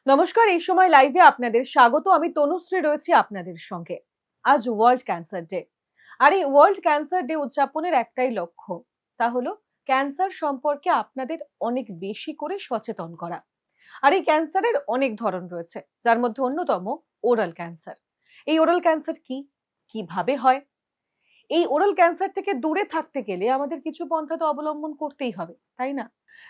নমস্কার, এই সময় লাইভে আপনাদের স্বাগত। আমি তনুশ্রী রয়েছি আপনাদের সঙ্গে। আজ ওয়ার্ল্ড ক্যান্সার ডে। আর এই ওয়ার্ল্ড ক্যান্সার ডে উদযাপনের একটাই লক্ষ্য, তা হলো ক্যান্সার সম্পর্কে আপনাদের অনেক বেশি করে সচেতন করা। আর এই ক্যান্সারের অনেক ধরন রয়েছে, যার মধ্যে অন্যতম ওরাল ক্যান্সার। এই ওরাল ক্যান্সার কি, কিভাবে হয়? এই ওরাল ক্যান্সার থেকে দূরে থাকতে গেলে আমাদের কিছু পন্থা তো অবলম্বন করতেই হবে, তাই না?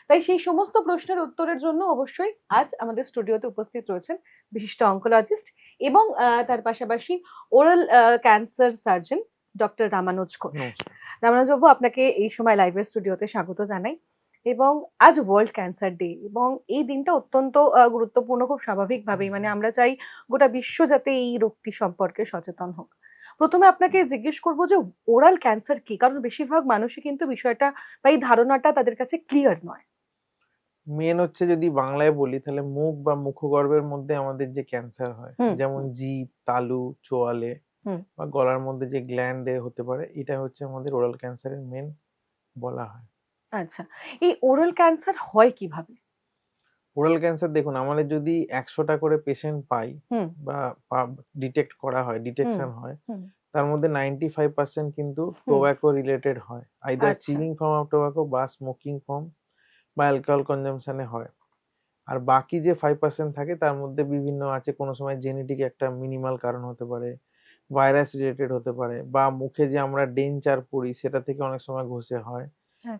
তাই সেই সমস্ত প্রশ্নের উত্তরের জন্য অবশ্যই আজ আমাদের স্টুডিওতে উপস্থিত রয়েছেন বিশিষ্ট অনকোলজিস্ট এবং তার পাশাপাশি oral cancer surgeon doctor Ramanuj Ghosh. নমস্কার। রামানুজ বাবু, আপনাকে এই সময় লাইভের স্টুডিওতে স্বাগত জানাই। এবং আজ ওয়ার্ল্ড ক্যান্সার ডে এবং এই দিনটা অত্যন্ত গুরুত্বপূর্ণ, খুব স্বাভাবিকভাবেই। মানে আমরা চাই গোটা বিশ্ব যাতে এই রোগটি সম্পর্কে সচেতন হোক। প্রথমে আপনাকে জিজ্ঞেস করব যে ওরাল ক্যান্সার কি? কারণ বেশিরভাগ মানুষই কিন্তু বিষয়টা বা এই ধারণাটা তাদের কাছে ক্লিয়ার নয়। মেন হচ্ছে যদি বাংলায় বলি তাহলে মুখ বা মুখগর্ভের মধ্যে আমাদের যে ক্যান্সার হয়, হুম, যেমন হুম, জিভ, তালু, চোয়ালে হুম। বা গলার মধ্যে যে গ্ল্যান্ডে হতে পারে, এটা হচ্ছে আমাদের ওরাল ক্যান্সারের মেন বলা হয়। আচ্ছা। এই ওরাল ক্যান্সার হয় কিভাবে? ওরাল ক্যান্সার দেখুন, আমাদের যদি ১০০টা করে পেশেন্ট পাই হুম, বা ডিটেক্ট করা হয়, হুম, ডিটেকশন হয়, হুম, তার মধ্যে 95% কিন্তু হুম। টোব্যাকো রিলেটেড হয়। আইদার আচ্ছা, চিউইং ফর্ম অফ টোব্যাকো বা স্মোকিং ফর্ম বা অ্যালকোহল কনজাম্পশন এ হয়। আর বাকি যে 5% থাকে তার মধ্যে বিভিন্ন আছে, কোনো সময় জেনেটিক একটা মিনিমাল কারণ হতে পারে, ভাইরাস রিলেটেড হতে পারে, বা মুখে যে আমরা ডেঞ্চার পড়ি সেটা থেকে অনেক সময় ঘষে হয়,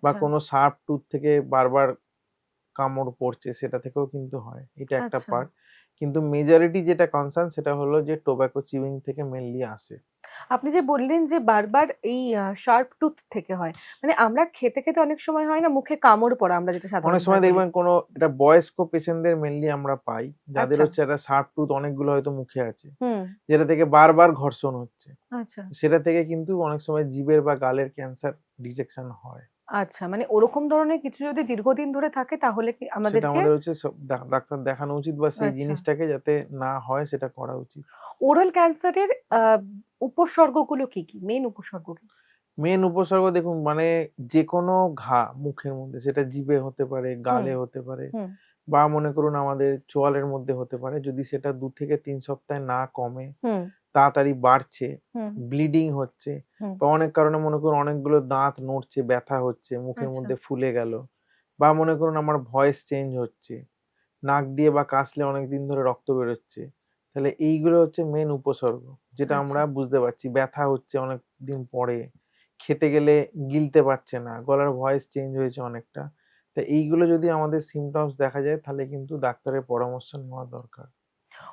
বা আচ্ছা, কোনো শার্প টুথ থেকে বারবার কামড় পড়ছে সেটা থেকেও কিন্তু হয়। এটা একটা আচ্ছা। পার্ট। কিন্তু মেজরিটি যেটা কনসার্ন সেটা হলো যে টোব্যাকো চিউইং থেকে মেইনলি আসে। আপনি যে বললেন যে বারবার এই শার্প টুথ থেকে হয়। মানে আমরা খেতে, খেতে অনেক সময় হয় না মুখে কামড় পড়া, আমরা যেটা অনেক সাধারণভাবে সময় বলি। দেখবেন কোনো এটা বয়স্ক পেশেন্টদের মেইনলি আমরা পাই, যাদের আচ্ছা। হচ্ছে একটা শার্প টুথ অনেকগুলো হয়তো মুখে আছে, হুম, যেটা থেকে বারবার ঘর্ষণ হচ্ছে। আচ্ছা। সেটা থেকে কিন্তু অনেক সময় জিভের বা গালের ক্যান্সার ডিটেকশন হয়। আচ্ছা, মানে ওরকম ধরনের কিছু যদি দীর্ঘদিন ধরে থাকে তাহলে কি সেটা আমাদেরকে আমাদের হচ্ছে ডাক্তার দেখানো উচিত বা সেই আচ্ছা। জিনিসটাকে যাতে না হয় সেটা করা উচিত। ওরাল ক্যান্সারের আ উপসর্গগুলো কি, কি? মেইন উপসর্গ কি? মেইন উপসর্গ দেখুন, মানে যেকোনো ঘা মুখের মধ্যে, সেটা জিভে হতে পারে, হুম, গালে হতে পারে, হুম। বা মনে করুন আমাদের চোয়ালের মধ্যে হতে পারে। যদি সেটা ২ থেকে ৩ সপ্তাহে না কমে, হুম, তাড়াতাড়ি বাড়ছে, হুম, ব্লিডিং হচ্ছে, হুম। বা অনেক কারণে মনে করুন অনেকগুলো দাঁত নড়ছে, ব্যথা হচ্ছে, মুখের আচ্ছা, মধ্যে ফুলে গেল, বা মনে করুন আমার ভয়েস চেঞ্জ হচ্ছে, নাক দিয়ে বা কাশলে অনেকদিন ধরে রক্ত বেরোচ্ছে। তাহলে এইগুলো হচ্ছে মেইন উপসর্গ। যেটা আচ্ছা। আমরা বুঝতে পারছি। ব্যথা হচ্ছে অনেকদিন পরে, খেতে গেলে গিলতে পারছে না, গলার ভয়েস চেঞ্জ হয়েছে অনেকটা। তো এইগুলো যদি আমাদের সিম্পটমস দেখা যায় তাহলে কিন্তু ডাক্তারের পরামর্শ নেওয়া দরকার।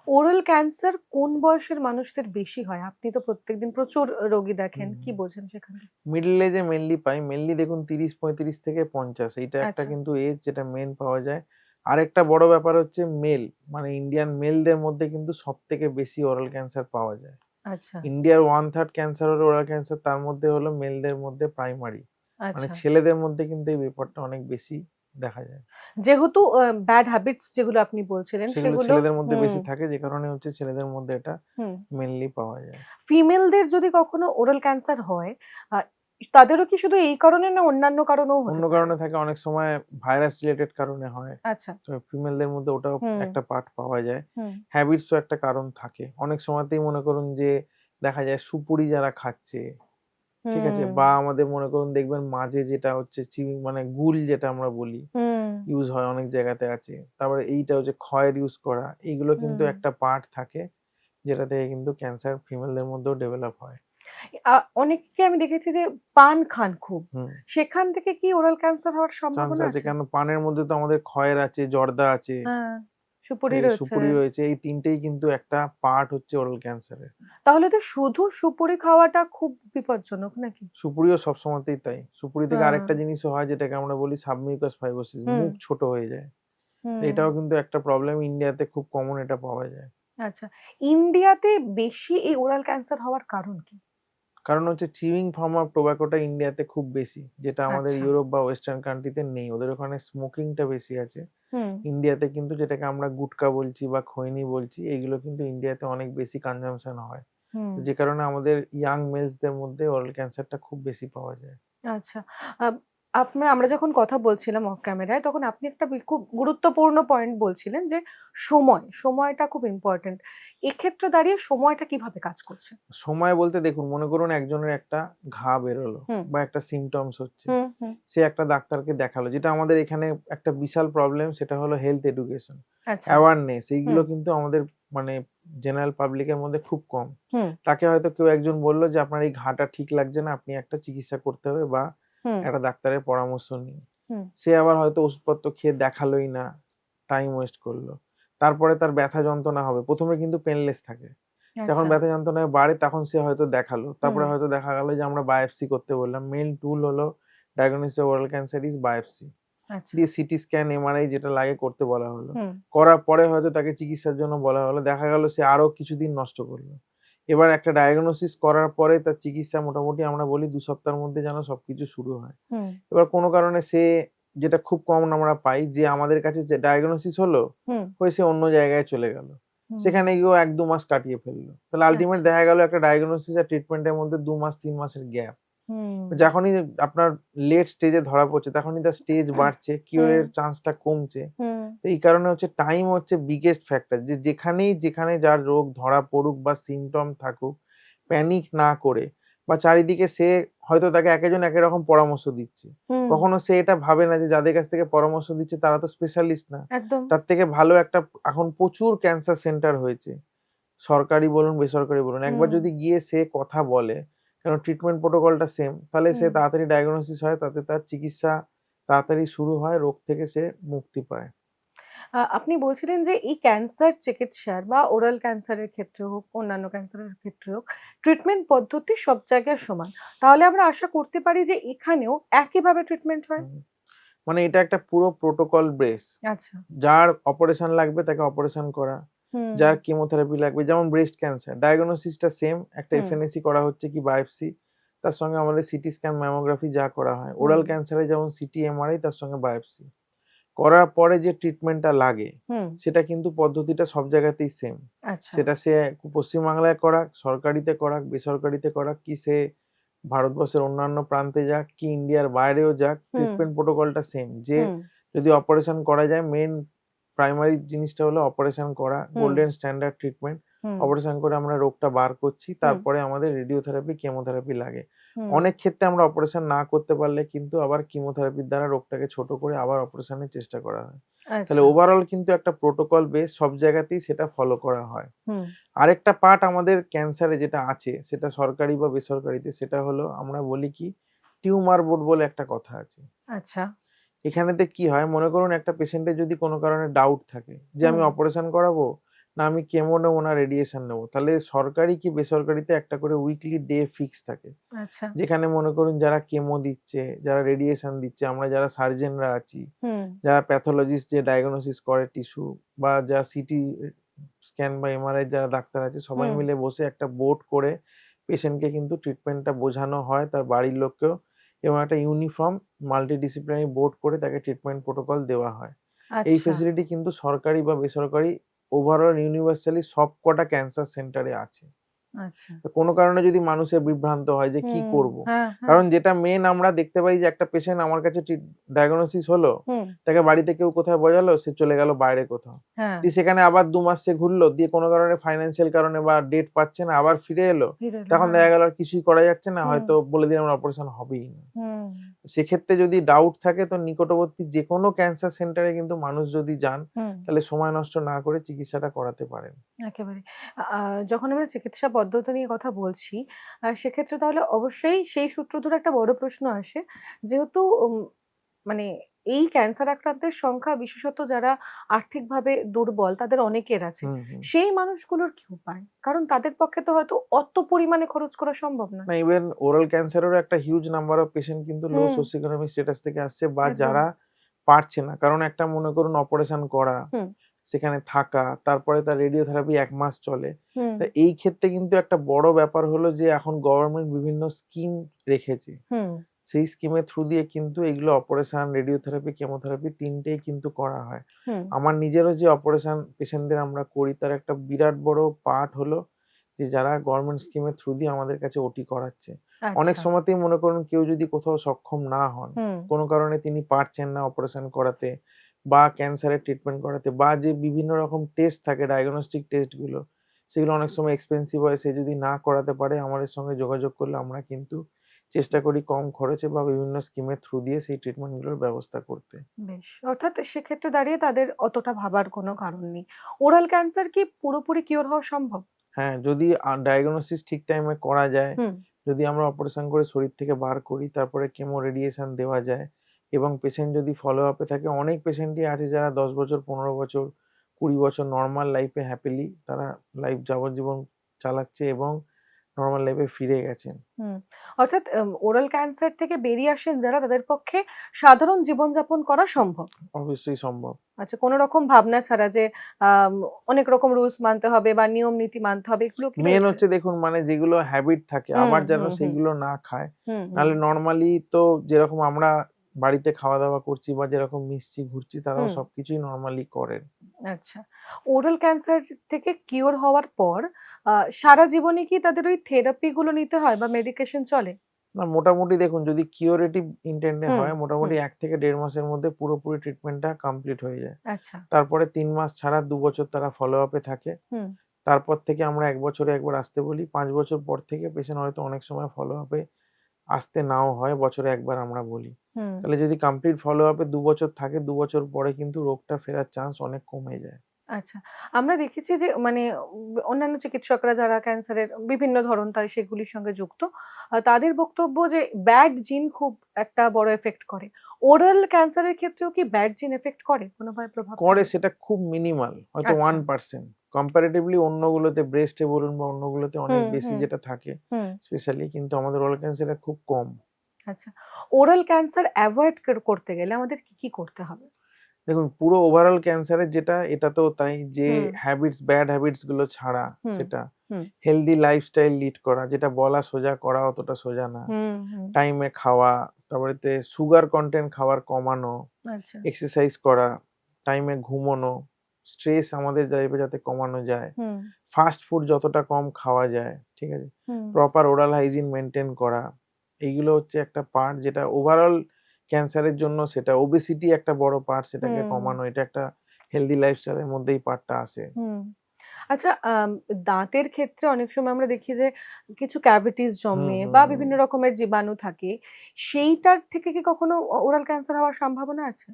ওরাল ক্যান্সার কোন বয়সের মানুষদের বেশি হয়? আপনি তো প্রত্যেকদিন প্রচুর রোগী দেখেন। হুম। কি বোঝেন সেখান থেকে? মিডল এজে মেইনলি পাই। মেইনলি দেখুন ৩০-৩৫ থেকে ৫০, এইটা একটা আচ্ছা, কিন্তু এজ যেটা মেইন পাওয়া যায়। আরেকটা বড় ব্যাপার হচ্ছে মেল, মানে ইন্ডিয়ান মেলদের মধ্যে কিন্তু সবথেকে বেশি ওরাল ক্যান্সার পাওয়া যায়। আচ্ছা, ইন্ডিয়ার 1/3 ক্যান্সার হলো ওরাল ক্যান্সার, তার মধ্যে হলো মেলদের মধ্যে প্রাইমারি। মানে আচ্ছা। ছেলেদের মধ্যে কিন্তু এই ব্যাপারটা অনেক বেশি দেখা যায়। যেহেতু ব্যাড হ্যাবিটস যেগুলো আপনি বলছিলেন সেগুলো সেগুলো ছেলেদের মধ্যে হুম, বেশি থাকে, যে কারণে হচ্ছে ছেলেদের মধ্যে এটা হুম। মেইনলি পাওয়া যায়। ফিমেলদের যদি কখনো ওরাল ক্যান্সার হয়, আ তাদেরও কি শুধু এই কারণে না অন্যান্য কারণেও অন্য হতে পারে? কারণে থাকে, অনেক সময় ভাইরাস রিলেটেড কারণে হয়। আচ্ছা। তো ফিমেলদের মধ্যে ওটাও হুম, একটা পার্ট পাওয়া যায়। হুম, হ্যাবিটস ও একটা কারণ থাকে। অনেক সময়তেই মনে করুন যে দেখা যায় সুপুরি যারা খাচ্ছে, ঠিক আছে? হুম, বা আমাদের মনে করুন দেখবেন মাঝে যেটা হচ্ছে মানে গুল যেটা আমরা বলি, হুম, ইউজ হয় অনেক জায়গাতে আছে। তারপরে এইটা হচ্ছে খয়ের ইউজ করা। এইগুলো কিন্তু হুম। একটা পার্ট থাকে যেটা থেকে কিন্তু ক্যান্সার ফিমেলদের মধ্যেও ডেভেলপ হয়। আ অনেককে আমি দেখেছি যে পান খান খুব। হুম। সেখান থেকে কি ওরাল ক্যান্সার হওয়ার চান্স সম্ভাবনা আছে, আছে? কেন পানের মধ্যে তো আমাদের খয়ের আছে, জর্দা আছে, হ্যাঁ, সুপুরি এই রয়েছে। সুপুরি রয়েছে। এই ৩ টেই কিন্তু একটা পার্ট হচ্ছে ওরাল ক্যান্সারের। তাহলে তো শুধু সুপুরি খাওয়াটা খুব বিপজ্জনক নাকি? সুপুরিও সবসময়তেই তাই। সুপুরি থেকে হ্যাঁ, আরেকটা জিনিসও হয় যেটাকে আমরা বলি সাবমিউকাস ফাইব্রোসিস, হুম, মুখ ছোট হয়ে যায়। তো হুম। এটাও কিন্তু একটা প্রবলেম, ইন্ডিয়াতে খুব কমন এটা পাওয়া যায়। আচ্ছা। ইন্ডিয়াতে বেশি এই ওরাল ক্যান্সার হওয়ার কারণ কি? কারণ হচ্ছে চিউইং ফর্ম অফ টোব্যাকোটা ইন্ডিয়াতে খুব বেশি। যেটা আমাদের আচ্ছা, ইউরোপ বা ওয়েস্টার্ন কান্ট্রিতে নেই। ওদের ওখানে স্মোকিংটা বেশি আছে। হুম, ইন্ডিয়াতে কিন্তু যেটাকে আমরা গুটকা বলছি বা খৈনি বলছি, এগুলো কিন্তু ইন্ডিয়াতে অনেক বেশি কনজাম্পশন হয়। হুম। যে কারণে আমাদের ইয়াং মেলস দের মধ্যে ওরাল ক্যান্সারটা খুব বেশি পাওয়া যায়। আচ্ছা। আ আমরা যখন কথা বলছিলাম অফ ক্যামেরায় তখন আপনি একটা খুব গুরুত্বপূর্ণ পয়েন্ট বলছিলেন যে সময়টা খুব ইম্পোর্টেন্ট। এক্ষেত্রে দাঁড়িয়ে সময়টা কিভাবে কাজ করছে? সময় বলতে দেখুন, মনে করুন একজনের একটা ঘা বেরোলো হুম, বা একটা সিম্পটমস হচ্ছে। হুম, হুম। সে একটা ডাক্তারকে দেখালো। যেটা আমাদের এখানে একটা বিশাল প্রবলেম, সেটা হলো হেলথ এডুকেশন, আচ্ছা। অ্যাওয়ারনেস এইগুলো হুম, কিন্তু আমাদের মানে জেনারেল পাবলিকের মধ্যে খুব কম। হুম, তাকে হয়তো কেউ একজন বলল যে আপনার এই ঘাটা ঠিক লাগছে না, আপনি একটা চিকিৎসা করতে হবে বা হুম, একটা ডাক্তারের পরামর্শ নিন। হুম। সে আবার হয়তো ওষুধপত্র খেয়ে দেখালোই না, টাইম ওয়েস্ট করলো। তারপরে তার ব্যথা যন্ত্রণা হবে। ১ম এ কিন্তু পেইনলেস থাকে। যখন আচ্ছা। ব্যথা যন্ত্রণা বাড়ে তখন সে হয়তো দেখালো। হুম, তারপরে হয়তো দেখা গেল যে আমরা বায়োপসি করতে বললাম। মেইন টুল হলো diagnosis of oral cancer is biopsy. আচ্ছা। দিয়ে সিটি স্ক্যান, এমআরআই যেটা লাগে করতে বলা হলো। হুম, করার পরে হয়তো তাকে চিকিৎসার জন্য বলা হলো। দেখা গেল সে আরো কিছুদিন নষ্ট করল। এবার একটা ডায়াগনোসিস করার পরে তার চিকিৎসা মোটামুটি আমরা বলি ২ সপ্তাহের মধ্যে যেন সবকিছু শুরু হয়। হুম, এবার কোনো কারণে সে, যেটা খুব কম আমরা পাই, যে আমাদের কাছে যে ডায়াগনোসিস হলো, হুম, হয়ে সে অন্য জায়গায় চলে গেল। হুম। সেখানে গিয়েও ১-২ মাস কাটিয়ে ফেলল। তাহলে আল্টিমেট আচ্ছা। দেখা গেল একটা ডায়াগনোসিস আর ট্রিটমেন্ট এর মধ্যে ২ মাস ৩ মাসের গ্যাপ। হুম। যখনই আপনার লেট স্টেজে ধরা পড়ছে তখনই তার স্টেজ বাড়ছে, কিওর হুম, এর চান্সটা কমছে। হুম, তো এই কারণে হচ্ছে টাইম হচ্ছে বিগেস্ট ফ্যাক্টর। যে যেখানে যার রোগ ধরা পড়ুক বা সিম্পটম থাকুক, প্যানিক না করে বা চারিদিকে সে হয়তো তাকে একেকজন একেক রকম পরামর্শ দিচ্ছে। হুম। কখনো সে এটা ভাবে না যে যাদের কাছ থেকে পরামর্শ দিচ্ছে তারা তো স্পেশালিস্ট না। একদম। তার থেকে ভালো একটা, এখন প্রচুর ক্যান্সার সেন্টার হয়েছে। সরকারি বলুন, বেসরকারি বলুন। একবার হুম, যদি গিয়ে সে কথা বলে, কারণ ট্রিটমেন্ট প্রোটোকলটা সেম, তাহলে সে হুম। তাড়াতাড়ি ডায়াগনোসিস হয়, তাতে তার চিকিৎসা তাড়াতাড়ি শুরু হয়, রোগ থেকে সে মুক্তি পায়। আপনি বলছিলেন যে এই ক্যান্সার চিকিৎসার বা ওরাল ক্যান্সারের ক্ষেত্রে হোক, অন্যান্য ক্যান্সারের ক্ষেত্রে হোক, ট্রিটমেন্ট পদ্ধতি সব জায়গায় সমান। তাহলে আমরা আশা করতে পারি যে এখানেও একইভাবে ট্রিটমেন্ট হয়? হুম। মানে এটা একটা পুরো প্রোটোকল বেস। আচ্ছা। যার অপারেশন লাগবে তাকে অপারেশন করা, হুম, যার কেমোথেরাপি লাগবে, যেমন ব্রেস্ট ক্যান্সার ডায়াগনোসিসটা সেম, একটা হুম, এফএনএসি করা হচ্ছে কি বায়োপসি, তার সঙ্গে আমাদের সিটি স্ক্যান, ম্যামোগ্রাফি যা করা হয়। হুম, ওরাল ক্যান্সারে যেমন সিটি, এমআরআই, তার সঙ্গে বায়োপসি। করার পরে যে ট্রিটমেন্টটা লাগে, হুম। সেটা কিন্তু পদ্ধতিটা সব জায়গাতেই সেম। আচ্ছা। সেটা সে পশ্চিমবাংলায় করাক, সরকারিতে করাক, বেসরকারিতে করাক, কি সে ভারতবর্ষের অন্যান্য প্রান্তে যাক, কি ইন্ডিয়ার বাইরেও যাক, হুম, ট্রিটমেন্ট প্রোটোকলটা সেম। যে হুম, যদি অপারেশন করা যায়, মেইন প্রাইমারি জিনিসটা হলো অপারেশন করা, হুম, গোল্ডেন স্ট্যান্ডার্ড ট্রিটমেন্ট। হুম, অপারেশন করে আমরা রোগটা বার করছি। হুম, তারপরে আমাদের রেডিওথেরাপি, কেমোথেরাপি লাগে। হুম। অনেক ক্ষেত্রে আমরা অপারেশন না করতে পারলে কিন্তু আবার কিমোথেরাপির দ্বারা রোগটাকে ছোট করে আবার অপারেশনের চেষ্টা করা হয়। তাহলে আচ্ছা। ওভারঅল কিন্তু একটা প্রোটোকল বেস, সব জায়গাতেই সেটা ফলো করা হয়। হুম, আরেকটা পার্ট আমাদের ক্যান্সারে যেটা আছে, সেটা সরকারি বা বেসরকারিতে, সেটা হলো আমরা বলি কি, টিউমার বোর্ড বলে একটা কথা আছে। আচ্ছা। এখানেতে কি হয়, মনে করুন একটা পেশেন্টের যদি কোনো কারণে ডাউট থাকে যে আমি হুম, অপারেশন করাবো, না আমি কেমো নেবো, না রেডিয়েশন নেবো, তাহলে সরকারি কি বেসরকারিতে একটা করে উইকলি ডে ফিক্স থাকে। আচ্ছা। যেখানে মনে করুন যারা কেমো দিচ্ছে, যারা রেডিয়েশন দিচ্ছে, আমরা যারা সার্জেনরা আছি, হুম, যারা প্যাথোলজিস্ট যে ডায়াগনোসিস করে টিস্যু, বা যা সিটি স্ক্যান বা এমআরআই যারা ডাক্তার আছে, সবাই হুম, মিলে বসে একটা বোর্ড করে পেশেন্টকে কিন্তু ট্রিটমেন্টটা বোঝানো হয়, তার বাড়ির লোককেও, এবং একটা ইউনিফর্ম মাল্টিডিসিপ্লিনারি বোর্ড করে তাকে ট্রিটমেন্ট প্রোটোকল দেওয়া হয়। এই আচ্ছা, ফেসিলিটি কিন্তু সরকারি বা বেসরকারি ওভারঅল ইউনিভার্সালি সবকটা ক্যান্সার সেন্টারে আছে। আচ্ছা। তো কোনো কারণে যদি মানুষের বিভ্রান্ত হয় যে কি হুম, করব? হ্যাঁ, হ্যাঁ। কারণ যেটা মেইন আমরা দেখতে পাই যে একটা পেশেন্ট আমার কাছে ডায়াগনোসিস হলো, হুম, তাকে বাড়িতে কেউ কোথাও বোঝালো, সে চলে গেল বাইরে কোথাও। হ্যাঁ। দিয়ে সেখানে আবার ২ মাস সে ঘুরলো, দিয়ে কোনো কারণে ফাইন্যান্সিয়াল কারণে বা ডেট পাচ্ছে না, আবার ফিরে এলো। ফিরে এলো, তখন হ্যাঁ। দেখা গেল আর কিছুই করা যাচ্ছে না, হুম, হয়তো বলে দিলাম অপারেশন হবেই না। হুম, সেক্ষেত্রে যদি ডাউট থাকে তো নিকটবর্তী যেকোনো ক্যান্সার সেন্টারে কিন্তু মানুষ যদি যান, হুম, তাহলে সময় নষ্ট না করে চিকিৎসাটা করাতে পারেন। একেবারে। যখন আমরা চিকিৎসা পদ্ধতি নিয়ে কথা বলছি, সেক্ষেত্রে তাহলে অবশ্যই সেই সূত্র ধরে একটা বড় প্রশ্ন আসে। যেহেতু মানে এই ক্যান্সার আক্রান্তের সংখ্যা বিশেষত যারা আর্থিকভাবে দুর্বল তাদের অনেকের আছে। হুম, হুম। সেই মানুষগুলোর কি উপায়? কারণ তাদের পক্ষে তো হয়তো অত পরিমাণে খরচ করা সম্ভব নয়। না, ইভেন ওরাল ক্যান্সারেরও একটা হিউজ নাম্বার অফ পেশেন্ট কিন্তু লো হুম, সোসিও ইকোনমিক স্ট্যাটাস থেকে আসছে, বা একদম। যারা পারছে না। কারণ একটা মনে করুন অপারেশন করা, হুম, সেখানে থাকা, তারপরে তার রেডিওথেরাপি ১ মাস চলে। হুম, তা এই ক্ষেত্রে কিন্তু একটা বড় ব্যাপার হলো যে এখন গভর্নমেন্ট বিভিন্ন স্কিম রেখেছে। হুম, সেই স্কিমের থ্রু দিয়ে কিন্তু এগুলো অপারেশন, রেডিওথেরাপি, কেমোথেরাপি ৩ টেই কিন্তু করা হয়। হুম, আমার নিজেরও যে অপারেশন পেশেন্টদের আমরা করি, তার একটা বিরাট বড় পার্ট হলো যে যারা গভর্নমেন্ট স্কিমের থ্রু দিয়ে আমাদের কাছে ওটি করাচ্ছে। অনেক আচ্ছা। সময়তেই মনে করুন কেউ যদি কোথাও সক্ষম না হন, হুম, কোনো কারণে তিনি পারছেন না অপারেশন করাতে বা ক্যান্সারের ট্রিটমেন্ট করাতে বা যে বিভিন্ন রকম টেস্ট থাকে ডায়াগনস্টিক টেস্ট গুলো, সেগুলো অনেক সময় এক্সপেন্সিভ হয়। সে যদি না করাতে পারে আমাদের সঙ্গে যোগাযোগ করলে আমরা কিন্তু চেষ্টা করি কম খরচে বা বিভিন্ন স্কিমের থ্রু দিয়ে সেই ট্রিটমেন্ট গুলোর ব্যবস্থা করতে। বেশ। অর্থাৎ সেক্ষেত্রে দাঁড়িয়ে তাদের অতটা ভাবার কোনো কারণ নেই। ওরাল ক্যান্সার কি পুরোপুরি কিওর হওয়া সম্ভব? হ্যাঁ, যদি ডায়াগনোসিস ঠিক টাইমে করা যায়, হুম, যদি আমরা অপারেশন করে শরীর থেকে বার করি, তারপরে কেমো রেডিয়েশন দেওয়া যায় এবং পেশেন্ট যদি ফলো আপ এ থাকে, অনেক পেশেন্টই আছে যারা ১০ বছর, ১৫ বছর, ২০ বছর নরমাল লাইফ এ হ্যাপিলি তারা লাইফ যাবজ্জীবন চালাচ্ছে এবং নরমাল লাইফ এ ফিরে গেছেন। হুম। অর্থাৎ ওরাল ক্যান্সার থেকে বেরিয়ে আসেন যারা তাদের পক্ষে সাধারণ জীবনযাপন করা সম্ভব। অবশ্যই সম্ভব। আচ্ছা, কোন রকম ভাবনা ছাড়া যে আম অনেক রকম রুলস মানতে হবে বা নিয়ম নীতি মানতে হবে, এগুলো কি মেইন রয়েছে? হচ্ছে দেখুন মানে যেগুলো হ্যাবিট থাকে হুম, আবার যেন হুম, হুম, সেগুলো না খায়। হুম, হুম, নাহলে নরমালি তো যেরকম আমরা বাড়িতে খাওয়া-দাওয়া করছি বা যেরকম মিশছি, ঘুরছি তারাও হুম। সবকিছুই নরমালি করেন। আচ্ছা। ওরাল ক্যান্সার থেকে কিওর হওয়ার পর আ সারা জীবনে কি তাদের ওই থেরাপি গুলো নিতে হয় বা মেডিকেশন চলে? না মোটামুটি দেখুন যদি কিউরেটিভ ইনটেন্ট এ হুম, হয় হুম। মোটামুটি ১ থেকে ১.৫ মাসের মধ্যে পুরোপুরি ট্রিটমেন্টটা কমপ্লিট হয়ে যায়। আচ্ছা। তারপরে ৩ মাস ছাড়া ২ বছর তারা ফলো আপ এ থাকে। হুম, তারপর থেকে আমরা ১ বছরে একবার আসতে বলি। ৫ বছর পর থেকে পেশেন্ট হয়তো অনেক সময় ফলো আপ এ আসতে নাও হয়, বছরে একবার আমরা বলি। হুম। তাহলে যদি কমপ্লিট ফলো আপ এ ২ বছর থাকে, ২ বছর পরে কিন্তু রোগটা ফেরার চান্স অনেক কমে যায়। আচ্ছা। আমরা দেখেছি যে মানে অন্যান্য চিকিৎসকরা যারা ক্যান্সারের বিভিন্ন ধরন সেগুলির সঙ্গে যুক্ত, তাদের বক্তব্য যে ব্যাড জিন খুব একটা বড় এফেক্ট করে। ওরাল ক্যান্সারের ক্ষেত্রেও কি ব্যাড জিন এফেক্ট করে? কোনভাবে প্রভাব করে ফেলে? সেটা খুব মিনিমাল হয়তো আচ্ছা। 1% কম্পারেটিভলি অন্যগুলোতে ব্রেস্ট এ বলুন বা অন্যগুলোতে অনেক হুম, বেশি হুম, যেটা থাকে হুম। স্পেশালি কিন্তু আমাদের ওরাল ক্যান্সারে খুব কম। আচ্ছা। ওরাল ক্যান্সার এভয়েড করতে গেলে আমাদের কি করতে হবে? দেখুন পুরো ওভারঅল ক্যান্সারের যেটা এটাতেও তাই যে হুম, ব্যাড হ্যাবিটস গুলো ছাড়া হুম, সেটা হুম, হেলথি লাইফস্টাইল লিড করা যেটা বলা সোজা করা অতটা সোজা না। হুম, হুম। টাইমে খাওয়া, তারপরেতে সুগার কনটেন্ট খাবার কমানো, আচ্ছা। এক্সারসাইজ করা, টাইমে ঘুমোনো, স্ট্রেস আমাদের লাইফে যাতে কমানো যায়। হুম, ফাস্ট ফুড যতটা কম খাওয়া যায়, ঠিক আছে? হুম, প্রপার ওরাল হাইজিন মেইনটেইন করা। এইগুলো হচ্ছে একটা পার্ট যেটা ওভারঅল ক্যান্সারের জন্য সেটা ওবেসিটি একটা বড় পার্ট সেটাকে হুম, কমানো। এটা একটা হেলথি লাইফস্টাইল এর মধ্যেই পার্টটা আসে। হুম। আচ্ছা, দাঁতের ক্ষেত্রে অনেক সময় আমরা দেখি যে কিছু ক্যাভিটিস হুম, জন্মে হুম, বা হুম। বিভিন্ন রকমের জীবাণু থাকে। সেইটার থেকে কি কখনো ওরাল ক্যান্সার হওয়ার সম্ভাবনা আছে?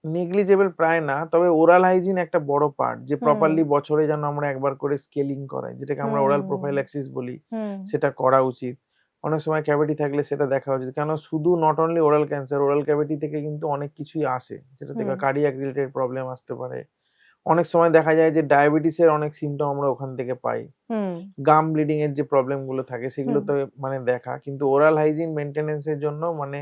নেগলিজেবল প্রায় না। তবে ওরাল হাইজিন একটা বড় পার্ট যে হুম, প্রপারলি বছরে যেন আমরা একবার করে স্কেলিং করাই। যেটাকে আমরা ওরাল হুম, প্রোফাইল্যাক্সিস বলি। হুম, সেটা করা উচিত। অনেক সময় ক্যাভিটি থাকলে সেটা দেখা উচিত। কেন শুধু not only oral cancer, oral cavity থেকে কিন্তু অনেক কিছুই আসে। যেটা থেকে হুম, কার্ডিয়াক রিলেটেড প্রবলেম আসতে পারে। অনেক সময় দেখা যায় যে ডায়াবেটিসের অনেক সিম্পটম আমরা ওখান থেকে পাই। হুম, গাম ব্লিডিং এর যে প্রবলেম গুলো থাকে সেগুলো হুম, তো মানে দেখা। কিন্তু ওরাল হাইজিন মেইনটেন্যান্স এর জন্য মানে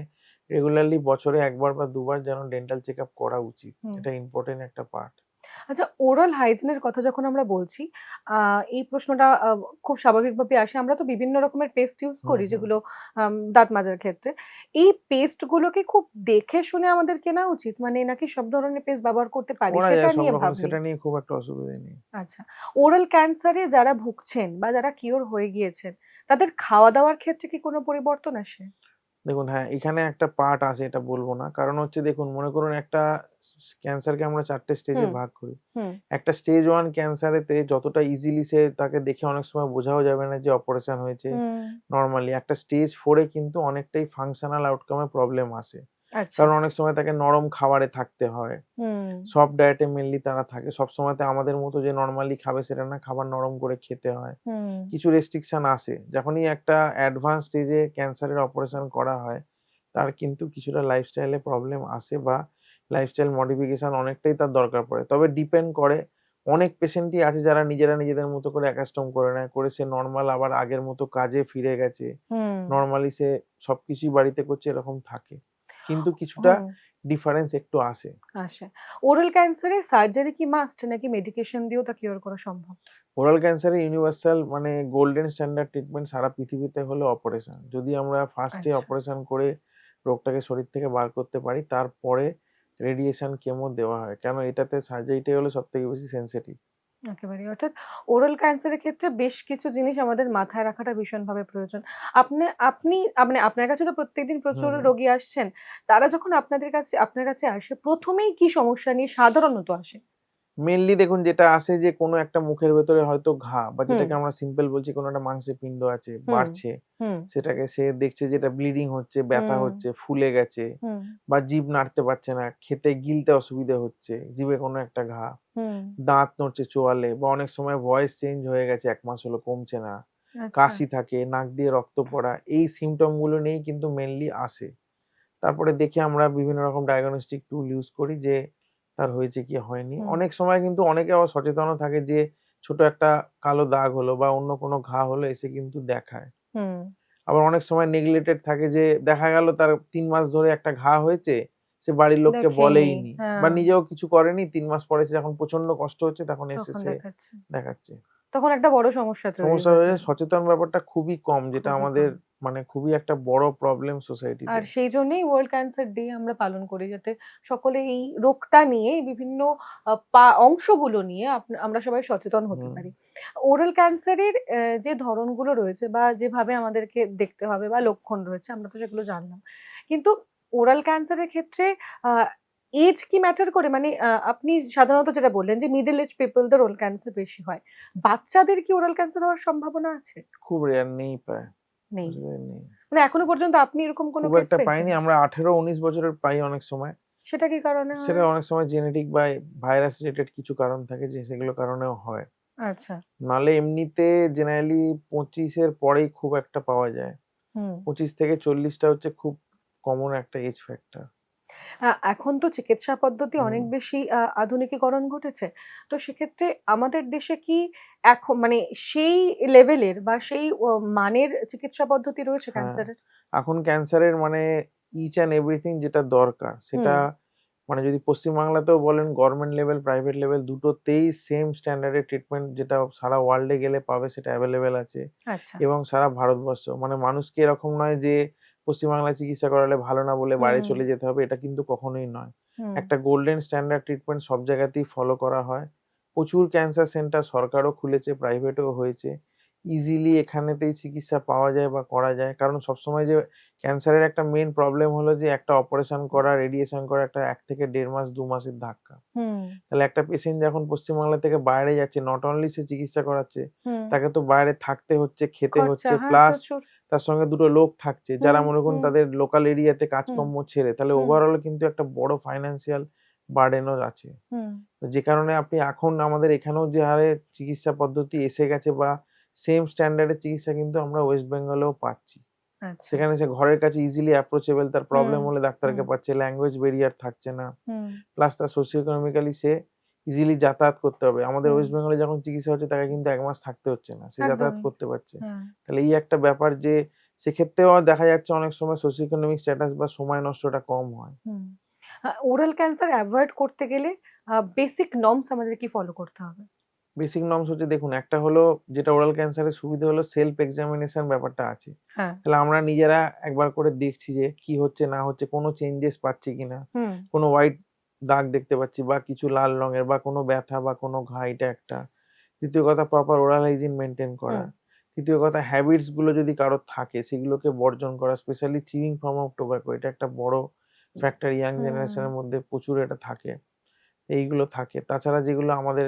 রেগুলারলি বছরে ১ বার বা ২ বার যেন ডেন্টাল চেকআপ করা উচিত। হুম। এটা ইম্পোর্টেন্ট একটা পার্ট। আচ্ছা, ওরাল হাইজিন এর কথা যখন আমরা বলছি, আ এই প্রশ্নটা খুব স্বাভাবিকভাবেই আসে। আমরা তো বিভিন্ন রকমের পেস্ট ইউজ হুম, করি হুম। যেগুলো দাঁত মাজার ক্ষেত্রে। এই পেস্ট গুলোকে খুব দেখে শুনে আমাদের কেনা উচিত? মানে নাকি সব ধরনের পেস্ট ব্যবহার করতে পারি করা সেটা যায় সব নিয়ে রকম ভাবনি? সেটা নিয়ে খুব একটা অসুবিধে নেই। আচ্ছা। ওরাল ক্যান্সারে যারা ভুগছেন বা যারা কিওর হয়ে গিয়েছেন, তাদের খাওয়া-দাওয়ার ক্ষেত্রে কি কোনো পরিবর্তন আসে? দেখুন হ্যাঁ, এখানে একটা পার্ট আছে এটা বলব না। কারণ হচ্ছে দেখুন মনে করুন একটা ক্যান্সারকে আমরা ৪ টে স্টেজে হুম, ভাগ করি। হুম, একটা স্টেজ 1 ক্যান্সারেতে যতটা ইজিলি সে তাকে দেখে অনেক সময় বোঝাও যাবে না যে অপারেশন হয়েছে হুম, নরমালি। একটা স্টেজ 4 এ কিন্তু অনেকটাই ফাংশনাল আউটকাম এ প্রবলেম আসে। আচ্ছা। কারণ অনেক সময় তাকে নরম খাবারে থাকতে হয়। হুম, সফট ডায়েট এ মেইনলি তারা থাকে। সবসময়তে আমাদের মতো যে নরমালি খাবে সেটা না, খাবার নরম করে খেতে হয়। হুম, কিছু রেস্ট্রিকশন আসে। যখনই একটা অ্যাডভান্স স্টেজে ক্যান্সারের অপারেশন করা হয়, তার কিন্তু কিছুটা লাইফস্টাইল এ প্রবলেম আসে বা লাইফস্টাইল মডিফিকেশন অনেকটাই তার দরকার পড়ে। তবে ডিপেন্ড করে অনেক পেশেন্টই আছে যারা নিজেরা নিজেদের মতো করে অ্যাকাস্টম করে নেয়। করে সে নরমাল আবার আগের মতো কাজে ফিরে গেছে। হুম, নরমালি সে সবকিছুই বাড়িতে করছে এরকম থাকে। কিন্তু কিছুটা হুম। ডিফারেন্স একটু আসে। আসে। ওরাল ক্যান্সারে সার্জারি কি মাস্ট নাকি মেডিকেশন দিয়েও তা কিওর করা সম্ভব? ওরাল ক্যান্সারে ইউনিভার্সাল মানে গোল্ডেন স্ট্যান্ডার্ড ট্রিটমেন্ট সারা পৃথিবীতে হলো অপারেশন। যদি আমরা ফার্স্ট এ আচ্ছা। অপারেশন করে রোগটাকে শরীর থেকে বার করতে পারি, তারপরে রেডিয়েশন, কেমো দেওয়া হয়। কেন এটাতে সার্জারিটাই হলো সবথেকে বেশি সেনসিটিভ। একেবারেই। অর্থাৎ ওরাল ক্যান্সারের ক্ষেত্রে বেশ কিছু জিনিস আমাদের মাথায় রাখাটা ভীষণভাবে প্রয়োজন। আপনি আপনি মানে আপনার কাছে তো প্রত্যেকদিন হুম, প্রচুর হুম। রোগী আসছেন। তারা যখন আপনার কাছে আসে ১ম এই কি সমস্যা নিয়ে সাধারণত আসে? মেইনলি দেখুন যেটা আসে যে কোনো একটা মুখের ভেতরে হয়তো ঘা বা হুম, যেটাকে আমরা সিম্পল বলছি কোনো একটা মাংসের পিণ্ড আছে, হুম, বাড়ছে। হুম, সেটাকে সে দেখছে যেটা ব্লিডিং হচ্ছে, ব্যথা হুম, হচ্ছে, ফুলে গেছে হুম, বা জিভ নাড়তে পারছে না, খেতে গিলতে অসুবিধে হচ্ছে, জিভে কোনো একটা ঘা, হুম। দাঁত নড়ছে চোয়ালে বা অনেক সময় ভয়েস চেঞ্জ হয়ে গেছে ১ মাস হলো কমছে না, আচ্ছা। কাশি থাকে, নাক দিয়ে রক্ত পড়া। এই সিম্পটম গুলো নিয়েই কিন্তু মেইনলি আসে। তারপরে দেখে আমরা বিভিন্ন রকম ডায়াগনস্টিক টুল ইউজ করি যে তার হয়েছে কি হয়নি। হুম, অনেক সময় কিন্তু অনেকে আবার সচেতনও থাকে যে ছোট একটা কালো দাগ হলো বা অন্য কোনো ঘা হলো এসে কিন্তু দেখায়। হুম। আবার অনেক সময় নেগলেক্টেড থাকে যে দেখা গেল তার ৩ মাস ধরে একটা ঘা হয়েছে, সে বাড়ির লোককে দেখেইনি। বলেইনি বা হ্যাঁ, নিজেও কিছু করেনি। ৩ মাস পরে সে যখন প্রচন্ড কষ্ট হচ্ছে তখন এসে তখন সে দেখাচ্ছে। দেখাচ্ছে। তখন একটা বড় সমস্যা তৈরি সমস্যা হয়ে হয়ে যায়। সচেতন ব্যাপারটা খুবই কম যেটা খুবই আমাদের কম। মানে খুবই একটা বড় প্রবলেম আর সোসাইটিতে। সেই জন্যেই ওয়ার্ল্ড ক্যান্সার ডে আমরা পালন করি। যাতে সকলে এই রোগটা নিয়ে এই বিভিন্ন অংশগুলো নিয়ে আমরা সবাই সচেতন হতে হুম, পারি। ওরাল ক্যান্সারের যে ধরনগুলো রয়েছে বা যেভাবে আমাদেরকে দেখতে হবে বা লক্ষণ রয়েছে আমরা তো সেগুলো জানলাম। কিন্তু ওরাল ক্যান্সারের ক্ষেত্রে আ এজ কি ম্যাটার করে? মানে আপনি সাধারণত যেটা বললেন যে মিডল এজ পিপল দের ওরাল ক্যান্সার বেশি হয়। বাচ্চাদের কি ওরাল ক্যান্সার হওয়ার সম্ভাবনা আছে? খুব রেয়ার নেই প্রায়। নেই। আসলে নেই। মানে এখনো পর্যন্ত আপনি এরকম কোনো খুব কেস একটা পেয়েছেন? পাইনি। আমরা ১৮-১৯ বছরের পাই অনেক সময়। সেটা কি কারণে হয়? সেটা অনেক সময় জেনেটিক বা ভাইরাস রিলেটেড কিছু কারণ থাকে যে সেগুলোর কারণেও হয়। আচ্ছা। নাহলে এমনিতে জেনারেলি ২৫ এর পরেই খুব একটা পাওয়া যায়। হুম। ২৫ থেকে ৪০ টা হচ্ছে খুব কমন একটা এজ ফ্যাক্টর। এখন তো চিকিৎসা পদ্ধতি হুম। অনেক বেশি আধুনিকীকরণ ঘটেছে। তো সেক্ষেত্রে আমাদের দেশে কি মানে সেই লেভেলের বা সেই মানের চিকিৎসা পদ্ধতি রয়েছে হ্যাঁ, ক্যান্সারের? এখন ক্যান্সারের মানে ইচ অ্যান্ড এভরিথিং যেটা দরকার সেটা হুম, মানে যদি পশ্চিমবাংলাতেও বলেন গভর্নমেন্ট লেভেল, প্রাইভেট লেভেল দুটোতেই সেম স্ট্যান্ডার্ড এর ট্রিটমেন্ট যেটা সারা ওয়ার্লড এ গেলে পাবে সেটা এভেইলেবল আছে আচ্ছা। এবং সারা ভারতবর্ষ। মানে মানুষকে এরকম নয় যে পশ্চিমবাংলায় চিকিৎসা করালে ভালো না বলে বাইরে হুম, চলে যেতে হবে, এটা কিন্তু কখনোই নয়। হুম, একটা গোল্ডেন স্ট্যান্ডার্ড ট্রিটমেন্ট সব জায়গাতেই ফলো করা হয়। প্রচুর ক্যান্সার সেন্টার সরকারও খুলেছে, প্রাইভেটেও হয়েছে। ইজিলি এখানেতেই চিকিৎসা পাওয়া যায় বা করা যায়। কারণ সবসময় যে ক্যান্সারের একটা মেইন প্রবলেম হলো যে একটা অপারেশন করা, রেডিয়েশন করা একটা ১ থেকে ১.৫ মাস ২ মাসের ধাক্কা। হুম। তাহলে একটা পেশেন্ট যখন পশ্চিমবাংলা থেকে বাইরে যাচ্ছে, নট অনলি সে চিকিৎসা করাচ্ছে, হুম। তাকে তো বাইরে থাকতে হচ্ছে, খেতে খরচা, হচ্ছে, হ্যাঁ, প্লাস প্রচুর। তার সঙ্গে ২ টো লোক থাকছে, যারা হুম, মনে করুন হুম, তাদের লোকাল এরিয়াতে হুম, কাজকর্ম ছেড়ে, তাহলে হুম, ওভারঅল কিন্তু একটা বড় ফাইন্যান্সিয়াল বার্ডেনও আছে। হুম। তো যে কারণে আপনি এখন আমাদের এখানেও যে হারে চিকিৎসা পদ্ধতি এসে গেছে বা সেম স্ট্যান্ডার্ড এর চিকিৎসা কিন্তু আমরা ওয়েস্ট বেঙ্গলেও পাচ্ছি। আচ্ছা। সেখানে সে ঘরের কাছে ইজিলি অ্যাপ্রোচেবল, তার হুম, প্রবলেম হলে হুম, ডাক্তারকে পাচ্ছে, ল্যাঙ্গুয়েজ ব্যারিয়ার থাকছে না। হুম, প্লাস তার সোশিও ইকোনমিক্যালি সে ইজিলি যাতায়াত করতে হবে। আমাদের হুম। ওয়েস্ট বেঙ্গলে যখন চিকিৎসা হচ্ছে তাকে কিন্তু ১ মাস থাকতে হচ্ছে না। সে যাতায়াত একদমই। করতে পারছে। হ্যাঁ, তাহলে এই একটা ব্যাপার যে সেক্ষেত্রেও দেখা যাচ্ছে অনেক সময় সোশিও ইকোনমিক স্ট্যাটাস বা সময় নষ্টটা কম হয়। হুম। ওরাল ক্যান্সার এভয়েড করতে গেলে বেসিক নরমস আমাদের কি ফলো করতে হবে? বেসিক নরমস হচ্ছে দেখুন একটা হলো যেটা ওরাল ক্যান্সারের সুবিধা হলো সেলফ এক্সামিনেশন ব্যাপারটা আছে। হ্যাঁ। তাহলে আমরা নিজেরা একবার করে দেখছি যে কি হচ্ছে না হচ্ছে, কোনো চেঞ্জেস পাচ্ছি কিনা। হুম, কোনো হোয়াইট দাগ দেখতে পাচ্ছি বা কিছু লাল রঙের বা কোনো ব্যথা বা কোনো ঘা, এটা একটা। ২য় কথা প্রপার ওরাল হাইজিন মেইনটেইন করা। হুম, ৩য় কথা হ্যাবিটস গুলো যদি কারো থাকে সেগুলোকে বর্জন করা। Specially chewing form of tobacco এটা একটা বড় ফ্যাক্টর ইয়াং জেনারেশন হুম, এর মধ্যে প্রচুর এটা থাকে। এইগুলো থাকে। তাছাড়া যেগুলো আমাদের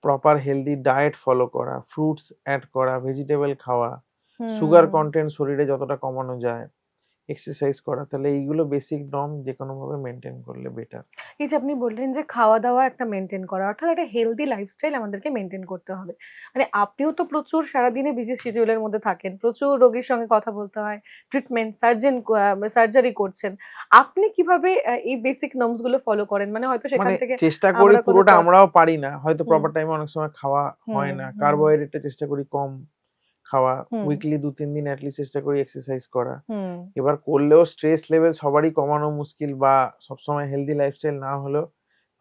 প্রপার হেলথি ডায়েট ফলো করা, ফ্রুটস এড করা, ভেজিটেবল খাওয়া, সুগার হুম। কনটেন্ট শরীরে যতটা কমানো যায়, এক্সারসাইজ করা। তাহলে এইগুলো বেসিক নরম যেকোনোভাবে মেইনটেইন করলে বেটার। এই যে আপনি বললেন যে খাওয়া-দাওয়া একটা মেইনটেইন করা। অর্থাৎ একটা হেলথি লাইফস্টাইল আমাদেরকে মেইনটেইন করতে হবে। মানে আপনিও তো প্রচুর সারাদিনে বিজি শিডিউল এর মধ্যে থাকেন। প্রচুর রোগীর সঙ্গে কথা বলতে হয়। ট্রিটমেন্ট, সার্জারি করছেন। আপনি কিভাবে এই বেসিক নরমস গুলো ফলো করেন? মানে হয়তো সেখান মানে থেকে চেষ্টা করি আমরা কোনো পুরোটা আমরাও পারি না। হয়তো হুম, প্রপার টাইমে অনেক সময় খাওয়া হুম, হয় না। হুম, কার্বোহাইড্রেটটা চেষ্টা করি কম খাওয়া। হুম, উইকলি ২-৩ দিন এটলিস্ট চেষ্টা করি এক্সারসাইজ করা। হুম, এবার করলেও স্ট্রেস লেভেল সবারই কমানো মুশকিল বা সবসময় হেলথি লাইফস্টাইল না হলেও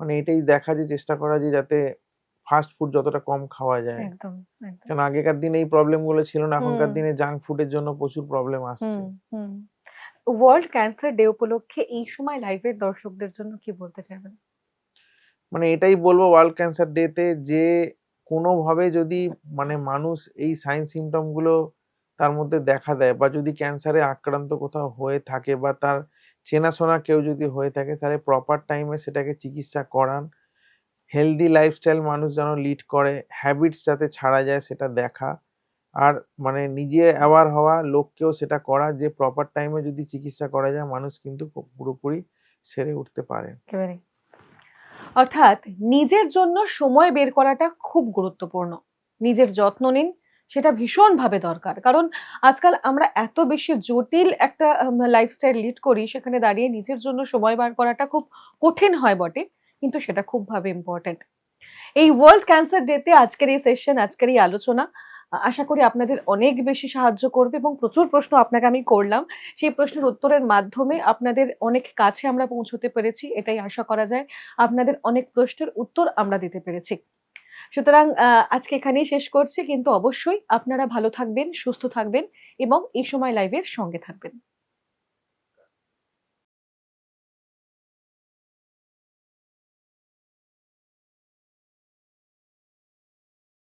মানে এটাই দেখা যে চেষ্টা করা যে যাতে ফাস্ট ফুড যতটা কম খাওয়া যায়। একদম, একদম। কারণ আগেকার দিনে এই প্রবলেম গুলো ছিল না। হুম, এখনকার দিনে জাঙ্ক ফুডের জন্য প্রচুর প্রবলেম হুম, আসছে। হুম। ওয়ার্ল্ড ক্যান্সার ডে উপলক্ষে এই সময় লাইভের দর্শকদের জন্য কি বলতে চাইবেন? মানে এটাই বলব ওয়ার্ল্ড ক্যান্সার ডে তে যে কোনোভাবে যদি মানে মানুষ এই সাইন সিম্পটম গুলো তার মধ্যে দেখা দেয় বা যদি ক্যান্সারে আক্রান্ত কোথাও হয়ে থাকে বা তার চেনাশোনা কেউ যদি হয়ে থাকে তাহলে প্রপার টাইমে সেটাকে চিকিৎসা করান। হেলদি লাইফস্টাইল মানুষ যেন লিড করে, হ্যাবিটস যাতে ছাড়া যায় সেটা দেখা। আর মানে নিজে অ্যাওয়ার হওয়া, লোককেও সেটা করা যে প্রপার টাইমে যদি চিকিৎসা করা যায় মানুষ কিন্তু পুরোপুরি সেরে উঠতে পারে। একেবারে। অর্থাৎ নিজের জন্য সময় বের করাটা খুব গুরুত্বপূর্ণ। নিজের যত্ন নিন, সেটা ভীষণভাবে দরকার। কারণ আজকাল আমরা এত বেশি জটিল একটা লাইফস্টাইল লিড করি, সেখানে দাঁড়িয়ে নিজের জন্য সময় বার করাটা খুব কঠিন হয় বটে, কিন্তু সেটা খুবভাবে ইম্পোর্টেন্ট। এই ওয়ার্ল্ড ক্যান্সার ডে তে আজকের এই সেশন, আজকের এই আলোচনা আশা করি আপনাদের অনেক বেশি সাহায্য করবে এবং প্রচুর প্রশ্ন আপনাকে আমি করলাম। সেই প্রশ্নের উত্তরের মাধ্যমে আপনাদের অনেক কাছে আমরা পৌঁছতে পেরেছি। এটাই আশা করা যায়। আপনাদের অনেক প্রশ্নের উত্তর আমরা দিতে পেরেছি। সুতরাং আজকে এখানেই শেষ করছি। কিন্তু অবশ্যই আপনারা ভালো থাকবেন, সুস্থ থাকবেন এবং এই সময় লাইভের সঙ্গে থাকবেন।